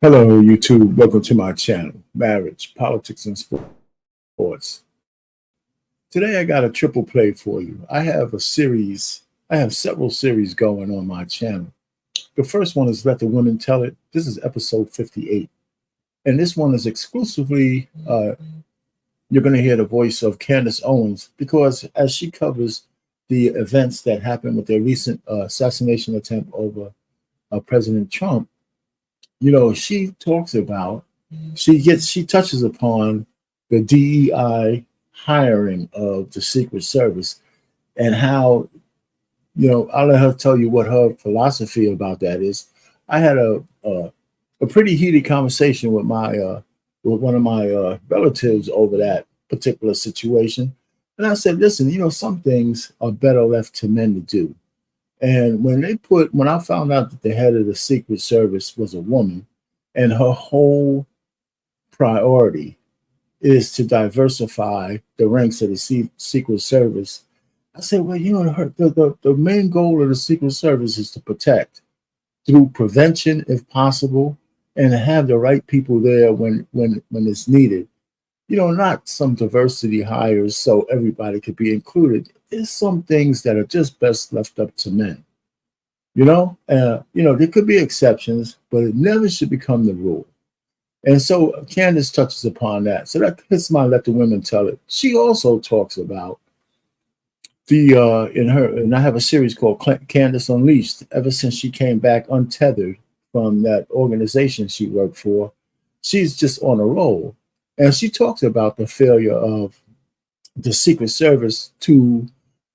Hello, YouTube. Welcome to my channel, Marriage, Politics, and Sports. Today, I got a triple play for you. I have several series going on my channel. The first one is Let the Women Tell It. This is episode 58. And this one is exclusively, you're going to hear the voice of Candice Owens, because as she covers the events that happened with their recent assassination attempt over President Trump, she talks about, she touches upon the DEI hiring of the Secret Service and how, I'll let her tell you what her philosophy about that is. I had a pretty heated conversation with one of my relatives over that particular situation. And I said, listen, some things are better left to men to do. And when I found out that the head of the Secret Service was a woman, and her whole priority is to diversify the ranks of the Secret Service, I said, well, the main goal of the Secret Service is to protect through prevention, if possible, and have the right people there when it's needed. Not some diversity hires so everybody could be included. There's some things that are just best left up to men. There could be exceptions, but it never should become the rule. And so Candice touches upon that. So that's my Let the Women Tell It. She also talks about and I have a series called Candice Unleashed. Ever since she came back untethered from that organization she worked for, she's just on a roll. And she talks about the failure of the Secret Service to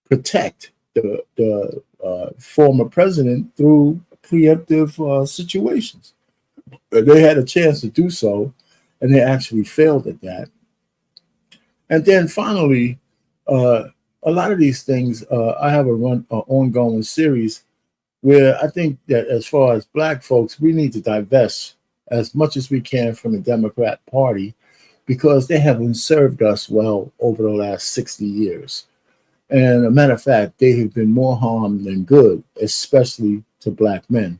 protect the former president through preemptive situations. They had a chance to do so, and they actually failed at that. And then finally, a lot of these things, I have an ongoing series where I think that as far as Black folks, we need to divest as much as we can from the Democrat Party, because they haven't served us well over the last 60 years. And a matter of fact, they have been more harm than good, especially to Black men.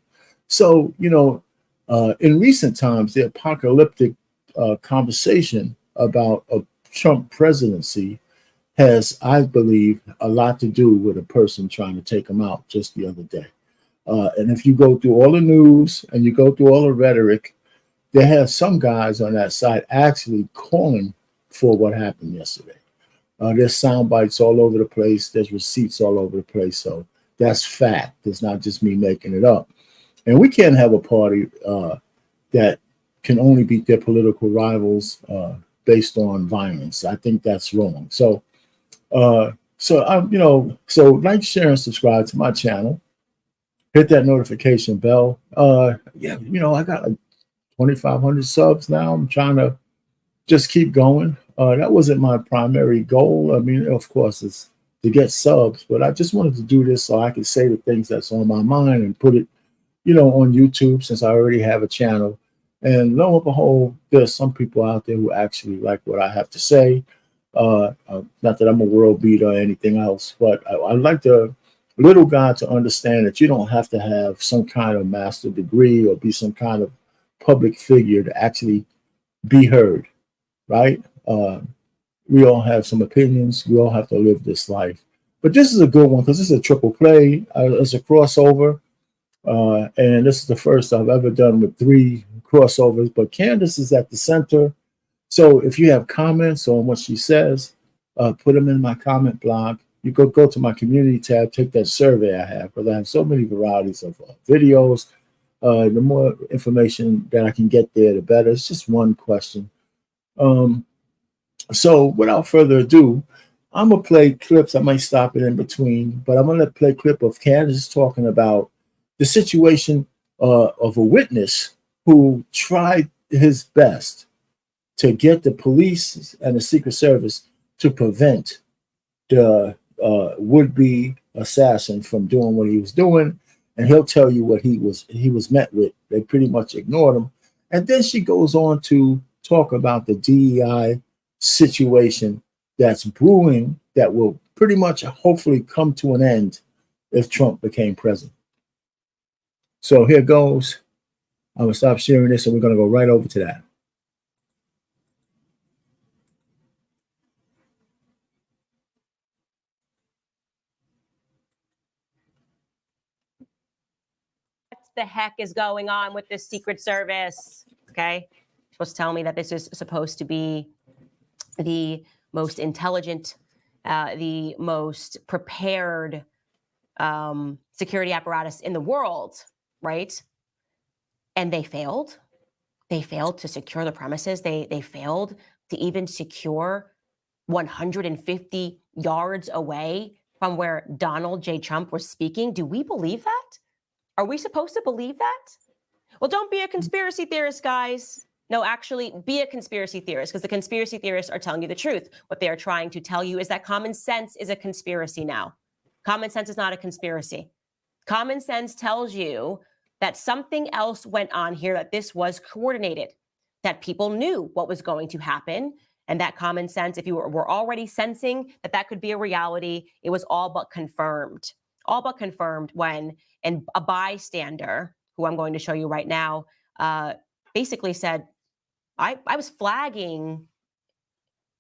So, in recent times, the apocalyptic conversation about a Trump presidency has, I believe, a lot to do with a person trying to take him out just the other day. And if you go through all the news and you go through all the rhetoric, there have some guys on that side actually calling for what happened yesterday. There's sound bites all over the place. There's receipts all over the place. So that's fact. It's not just me making it up. And we can't have a party that can only beat their political rivals based on violence. I think that's wrong. So like, share, and subscribe to my channel. Hit that notification bell. I got like 2,500 subs now. I'm trying to just keep going. That wasn't my primary goal. I mean, of course, it's to get subs, but I just wanted to do this so I could say the things that's on my mind and put it, on YouTube, since I already have a channel. And lo and behold, there's some people out there who actually like what I have to say. Not that I'm a world beater or anything else, but I'd like the little guy to understand that you don't have to have some kind of master degree or be some kind of public figure to actually be heard, right? We all have some opinions. We all have to live this life. But this is a good one because this is a triple play. It's a crossover. And this is the first I've ever done with 3 crossovers. But Candice is at the center. So if you have comments on what she says, put them in my comment block. You go to my community tab, take that survey I have, because I have so many varieties of videos. The more information that I can get there, the better. It's just one question. So without further ado, I'm going to play clips. I might stop it in between, but I'm going to play a clip of Candice talking about the situation of a witness who tried his best to get the police and the Secret Service to prevent the would-be assassin from doing what he was doing. And he'll tell you what he was met with. They pretty much ignored him. And then she goes on to talk about the DEI situation that's brewing that will pretty much hopefully come to an end if Trump became president. So here goes. I'm going to stop sharing this and we're going to go right over to that. What the heck is going on with this Secret Service? Okay. You're supposed to tell me that this is supposed to be the most intelligent, the most prepared security apparatus in the world, right? And they failed. They failed to secure the premises. They failed to even secure 150 yards away from where Donald J. Trump was speaking. Do we believe that? Are we supposed to believe that? Well, don't be a conspiracy theorist, guys. No, actually, be a conspiracy theorist, because the conspiracy theorists are telling you the truth. What they are trying to tell you is that common sense is a conspiracy now. Common sense is not a conspiracy. Common sense tells you that something else went on here, that this was coordinated, that people knew what was going to happen, and that common sense, if you were already sensing that that could be a reality, it was all but confirmed. All but confirmed when a bystander, who I'm going to show you right now, basically said, I was flagging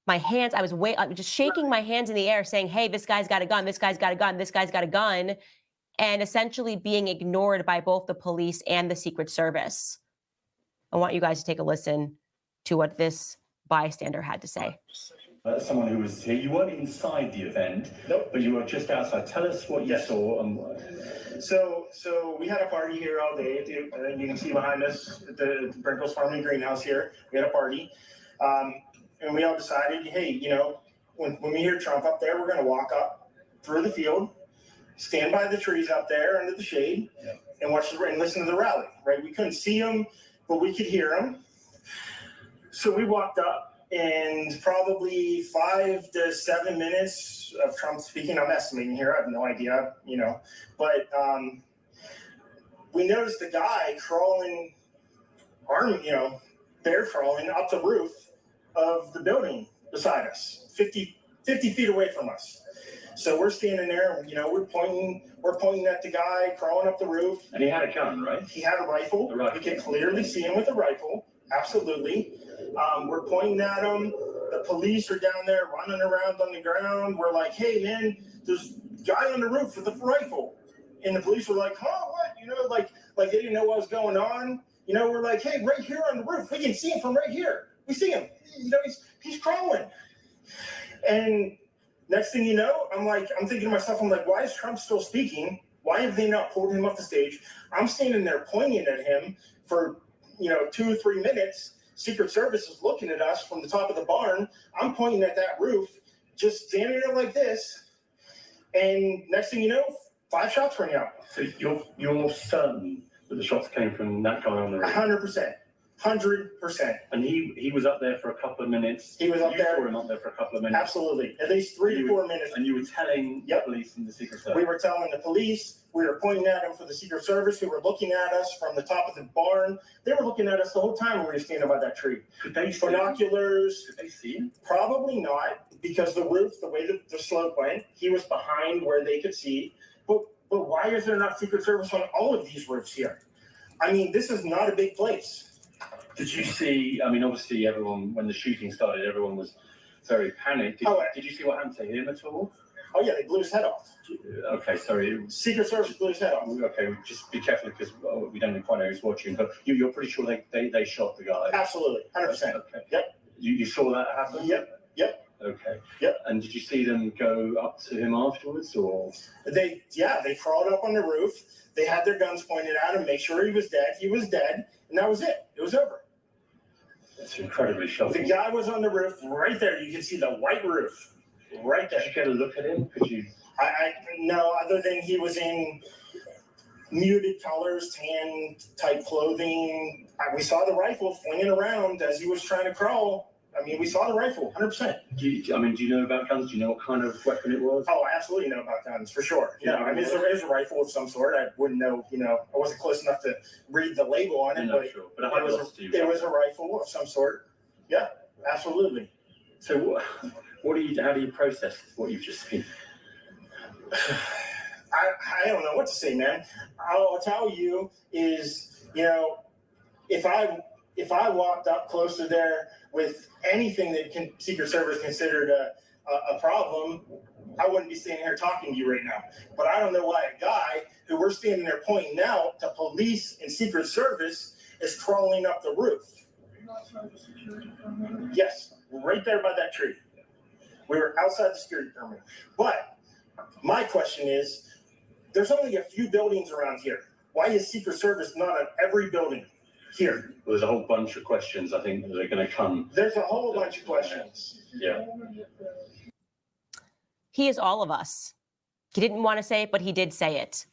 my hands. I was just shaking my hands in the air saying, hey, this guy's got a gun, this guy's got a gun, this guy's got a gun, and essentially being ignored by both the police and the Secret Service. I want you guys to take a listen to what this bystander had to say. Someone who was here, you weren't inside the event, nope, but you were just outside. Tell us what you saw. So we had a party here all day. You can see behind us at the Brinkles Farming Greenhouse here. We had a party, and we all decided, hey, you know, when we hear Trump up there, we're going to walk up through the field, stand by the trees out there under the shade, and watch and listen to the rally. Right? We couldn't see him, but we could hear him. So we walked up. And probably 5 to 7 minutes of Trump speaking. I'm estimating here. I have no idea, you know. But we noticed a guy crawling, bear crawling up the roof of the building beside us, 50 feet away from us. So we're standing there, you know, we're pointing at the guy crawling up the roof. And he had a gun, right? He had a rifle. We could clearly see him with a rifle. Absolutely. We're pointing at him. The police are down there running around on the ground. We're like, hey, man, there's a guy on the roof with a rifle. And the police were like, huh, what? You know, like they didn't know what was going on. You know, we're like, hey, right here on the roof. We can see him from right here. We see him. You know, he's crawling. And next thing you know, I'm thinking to myself, I'm like, why is Trump still speaking? Why have they not pulled him off the stage? I'm standing there pointing at him for, 2 or 3 minutes. Secret Service is looking at us from the top of the barn. I'm pointing at that roof, just standing there like this. And next thing you know, 5 shots rang out. So you're certain that the shots came from that guy on the roof? 100%. 100%. And he was up there for a couple of minutes. He was up there. You saw him up there for a couple of minutes. Absolutely. At least 3 to 4 minutes. And you were telling the police and the Secret Service? We were telling the police. We were pointing at them for the Secret Service, who were looking at us from the top of the barn. They were looking at us the whole time we were standing by that tree. Could they see binoculars? Could they see him? Probably not, because the roof, the way the slope went, he was behind where they could see. But why is there not Secret Service on all of these roofs here? I mean, this is not a big place. Did you see, I mean, obviously everyone, when the shooting started, everyone was very panicked. Did you see what happened to him at all? Oh, yeah, they blew his head off. Okay, sorry. Secret Service blew his head off. Okay, just be careful, because we don't quite know who's watching, but you're pretty sure they shot the guy? Absolutely, 100%. Okay. Yep. You saw that happen? Yep. Okay. Yep. And did you see them go up to him afterwards, or? They crawled up on the roof. They had their guns pointed at him, make sure he was dead. He was dead, and that was it. It was over. That's incredibly shocking. The guy was on the roof right there. You can see the white roof right there. Did you get a look at him? Could you? No, other than he was in muted colors, tan type clothing. We saw the rifle flinging around as he was trying to crawl. I mean, we saw the rifle, 100%. Do you know about guns? Do you know what kind of weapon it was? Oh, I absolutely know about guns, for sure. Yeah, I mean, it was a rifle of some sort. I wouldn't know, I wasn't close enough to read the label on it, but, sure. But it was a rifle of some sort. Yeah, absolutely. So how do you process what you've just seen? I don't know what to say, man. All I'll tell you is, if I walked up close to there with anything that Secret Service considered a problem, I wouldn't be standing here talking to you right now. But I don't know why a guy who we're standing there pointing out to police and Secret Service is crawling up the roof. Are you outside the security perimeter? Yes, right there by that tree. We were outside the security perimeter. But my question is, there's only a few buildings around here. Why is Secret Service not at every building here? Well, there's a whole bunch of questions I think that are going to come. There's a whole bunch of questions. Yeah. He is all of us. He didn't want to say it, but he did say it.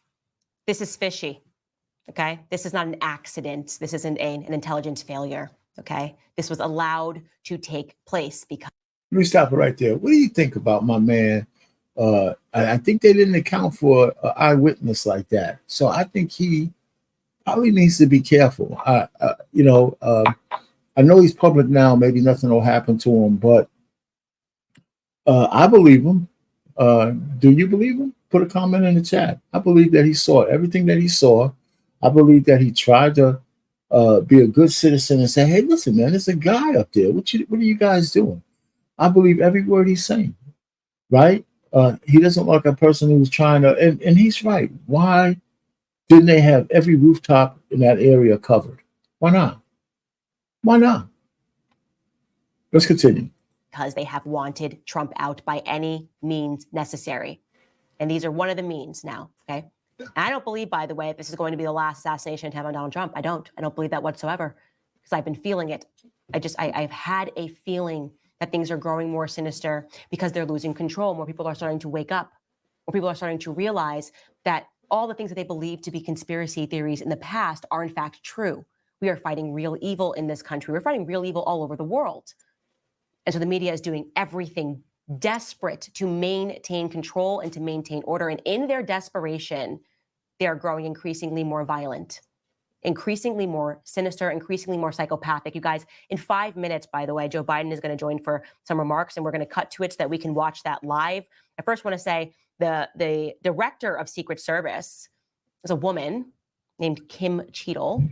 This is fishy. Okay? This is not an accident. This isn't an intelligence failure. Okay? This was allowed to take place because. Let me stop it right there. What do you think about my man? I think they didn't account for an eyewitness like that. So I think he probably needs to be careful. I know he's public now. Maybe nothing will happen to him, but I believe him. Do you believe him? Put a comment in the chat. I believe that he saw everything that he saw. I believe that he tried to be a good citizen and say, hey, listen, man, there's a guy up there. What are you guys doing? I believe every word he's saying, right? He doesn't look like a person who's trying to, and he's right. Why didn't they have every rooftop in that area covered? Why not? Why not? Let's continue. Because they have wanted Trump out by any means necessary. And these are one of the means now, okay? And I don't believe, by the way, this is going to be the last assassination attempt on Donald Trump. I don't believe that whatsoever, because I've been feeling it. I've had a feeling that things are growing more sinister because they're losing control. More people are starting to wake up. More people are starting to realize that all the things that they believed to be conspiracy theories in the past are in fact true. We are fighting real evil in this country. We're fighting real evil all over the world. And so the media is doing everything desperate to maintain control and to maintain order. And in their desperation, they are growing increasingly more violent, increasingly more sinister, increasingly more psychopathic. You guys, in 5 minutes, by the way, Joe Biden is going to join for some remarks, and we're going to cut to it so that we can watch that live. I first want to say the director of Secret Service is a woman named Kim Cheadle.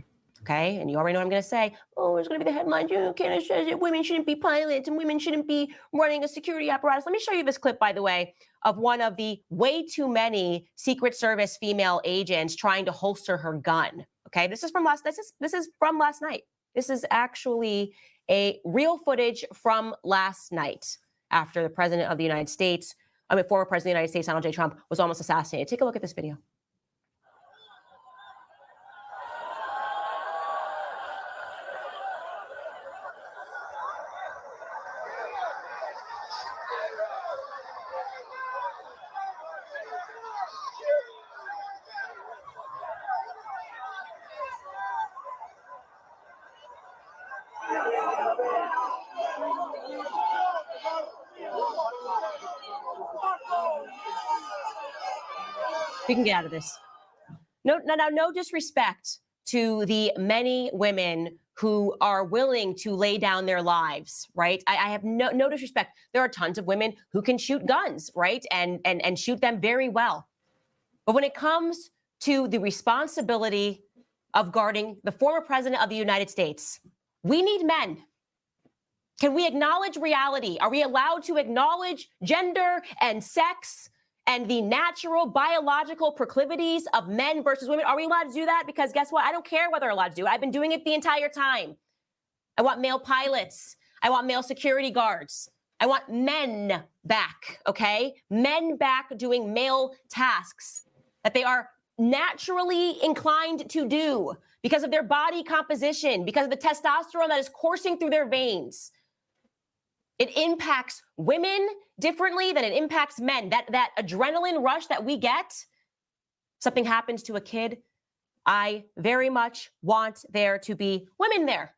Okay, and you already know what I'm going to say. Oh, it's going to be the headline. Candice says that women shouldn't be pilots and women shouldn't be running a security apparatus. Let me show you this clip, by the way, of one of the way too many Secret Service female agents trying to holster her gun. Okay, this is from last night. This is actually a real footage from last night after the president of the United States, former president of the United States, Donald J. Trump, was almost assassinated. Take a look at this video. We can get out of this. No disrespect to the many women who are willing to lay down their lives, right? I have no disrespect. There are tons of women who can shoot guns, right? And shoot them very well. But when it comes to the responsibility of guarding the former president of the United States, we need men. Can we acknowledge reality? Are we allowed to acknowledge gender and sex and the natural biological proclivities of men versus women? Are we allowed to do that? Because guess what? I don't care whether we're allowed to do it. I've been doing it the entire time. I want male pilots. I want male security guards. I want men back, okay? Men back doing male tasks that they are naturally inclined to do because of their body composition, because of the testosterone that is coursing through their veins. It impacts women differently than it impacts men. That adrenaline rush that we get, something happens to a kid, I very much want there to be women there.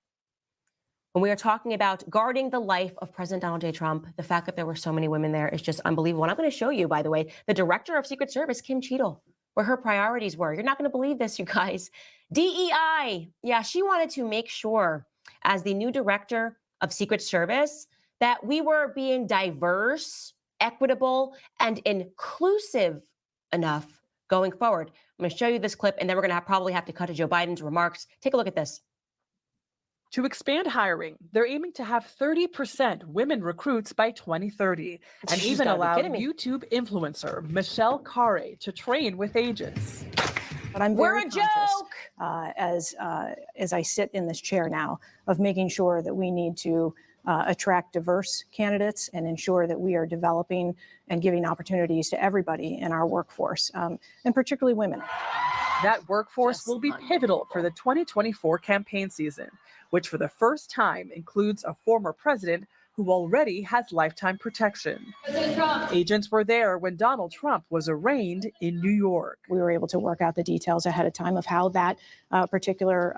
When we are talking about guarding the life of President Donald J. Trump, the fact that there were so many women there is just unbelievable. And I'm going to show you, by the way, the director of Secret Service, Kim Cheadle, where her priorities were. You're not going to believe this, you guys. DEI. Yeah, she wanted to make sure, as the new director of Secret Service, that we were being diverse, equitable, and inclusive enough going forward. I'm going to show you this clip, and then we're going to probably have to cut to Joe Biden's remarks. Take a look at this. To expand hiring, they're aiming to have 30% women recruits by 2030 and You even gotta be allow kidding me. YouTube influencer Michelle Carre to train with agents. But I'm We're very a conscious, joke. as I sit in this chair now, of making sure that we need to attract diverse candidates and ensure that we are developing and giving opportunities to everybody in our workforce, and particularly women. That workforce Just will be pivotal for the 2024 campaign season, which for the first time includes a former president who already has lifetime protection. Agents were there when Donald Trump was arraigned in New York. We were able to work out the details ahead of time of how that particular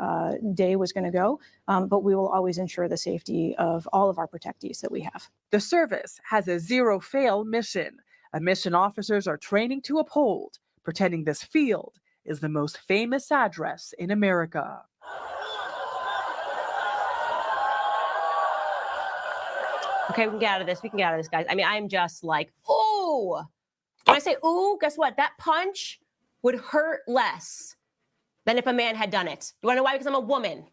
day was going to go, but we will always ensure the safety of all of our protectees that we have. The service has a zero-fail mission, a mission officers are training to uphold, pretending this field is the most famous address in America. Okay, we can get out of this. We can get out of this, guys. I mean, I'm just like, ooh. When I say ooh, guess what? That punch would hurt less than if a man had done it. You want to know why? Because I'm a woman.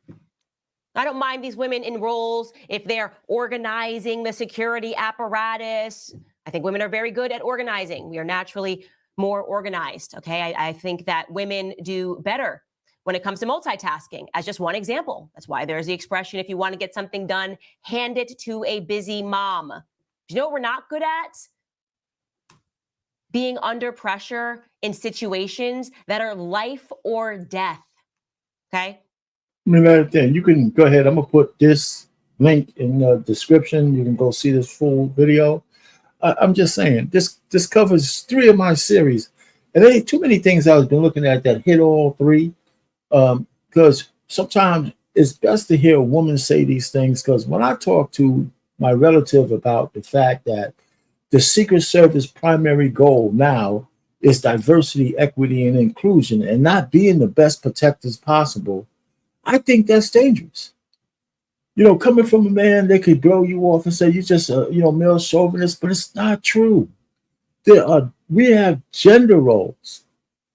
I don't mind these women in roles if they're organizing the security apparatus. I think women are very good at organizing. We are naturally more organized, okay? I think that women do better when it comes to multitasking, as just one example. That's why there's the expression, if you want to get something done, hand it to a busy mom. Do you know what we're not good at? Being under pressure in situations that are life or death, okay? I mean, that thing, you can go ahead. I'm going to put this link in the description. You can go see this full video. I'm just saying, this covers 3 of my series. And there ain't too many things I've been looking at that hit all 3. Because sometimes it's best to hear a woman say these things. Because when I talk to my relative about the fact that the Secret Service primary goal now is diversity, equity, and inclusion, and not being the best protectors possible, I think that's dangerous. You know, coming from a man, they could blow you off and say you're just a male chauvinist, but it's not true. We have gender roles.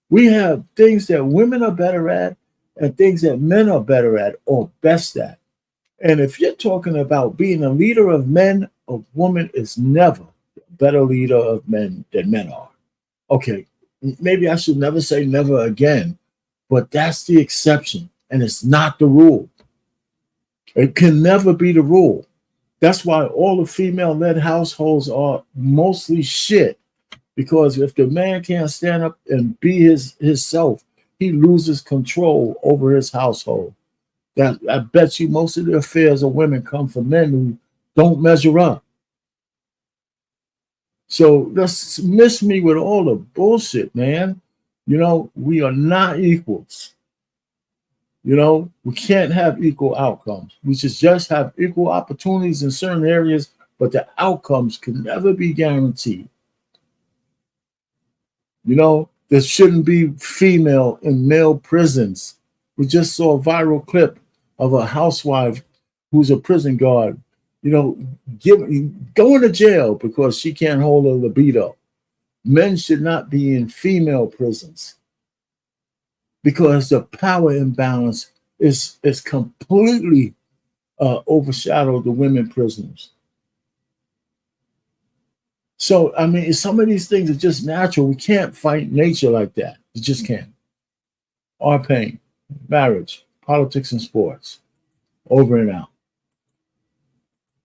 We have things that women are better at and things that men are better at or best at. And if you're talking about being a leader of men, a woman is never a better leader of men than men are. Okay, maybe I should never say never again, but that's the exception, and it's not the rule. It can never be the rule. That's why all the female-led households are mostly shit, because if the man can't stand up and be his self, he loses control over his household. That I bet you most of the affairs of women come from men who don't measure up. So dismiss me with all the bullshit, man. You know, we are not equals. You know, we can't have equal outcomes. We should just have equal opportunities in certain areas, but the outcomes can never be guaranteed. You know, there shouldn't be female in male prisons. We just saw a viral clip of a housewife who's a prison guard, you know, going to jail because she can't hold a libido. Men should not be in female prisons because the power imbalance is completely overshadowed the women prisoners. So, I mean, some of these things are just natural. We can't fight nature like that. You just can't. Our pain, marriage, politics, and sports. Over and out.